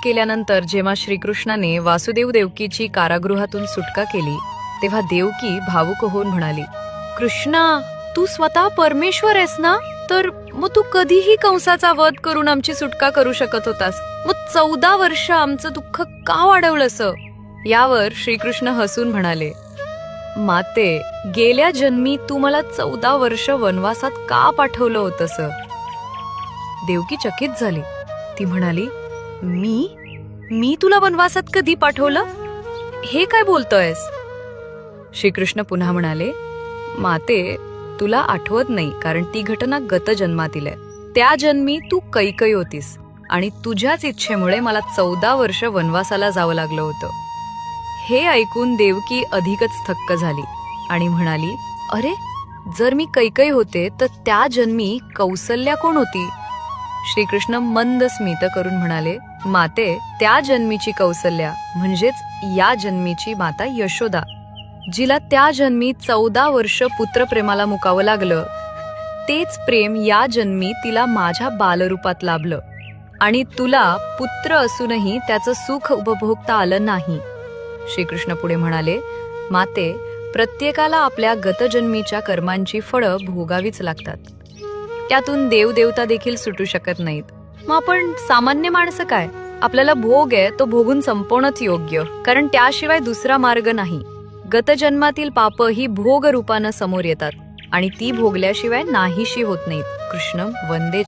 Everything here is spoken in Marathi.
केल्यानंतर जेव्हा श्रीकृष्णाने वासुदेव देवकीची कारागृहातून सुटका केली तेव्हा देवकी भावुक होऊन म्हणाली, कृष्णा, तू स्वतः परमेश्वर आहेस ना, तर मग तू कधीही कंसाचा वध करून आमची सुटका करू शकत होतास. मग 14 वर्ष आमचं दुःख का वाढवलंस? यावर श्रीकृष्ण हसून म्हणाले, माते, गेल्या जन्मी तू मला 14 वर्ष वनवासात का पाठवलं होतंस? देवकी चकित झाली. ती म्हणाली, मी तुला वनवासात कधी पाठवलं? हे काय बोलतोयस? श्रीकृष्ण पुन्हा म्हणाले, माते, तुला आठवत नाही कारण ती घटना गत जन्मातील आहे. त्या जन्मी तू कैकई होतीस आणि तुझ्याच इच्छेमुळे मला 14 वर्ष वनवासाला जावं लागलं होतं. हे ऐकून देवकी अधिकच थक्क झाली आणि म्हणाली, अरे, जर मी कैकई होते तर त्या जन्मी कौसल्या कोण होती? श्रीकृष्ण मंद स्मित करून म्हणाले, माते, त्या जन्मीची कौसल्या म्हणजेच या जन्मीची माता यशोदा, जिला त्या जन्मी 14 वर्ष पुत्रप्रेमाला मुकावं लागलं. तेच प्रेम या जन्मी तिला माझ्या बालरूपात लाभलं आणि तुला पुत्र असूनही त्याचं सुख उपभोगता आलं नाही. श्रीकृष्ण पुढे म्हणाले, माते, प्रत्येकाला आपल्या गतजन्मीच्या कर्मांची फळं भोगावीच लागतात. त्यातून देवदेवता देखील सुटू शकत नाहीत. मग आपण सामान्य माणसं काय? आपल्याला भोग आहे तो भोगून संपवणंच योग्य, कारण त्याशिवाय दुसरा मार्ग नाही. गतजन्मातील पाप ही भोग रूपानं समोर येतात आणि ती भोगल्याशिवाय नाहीशी होत नाहीत. कृष्ण वंदे.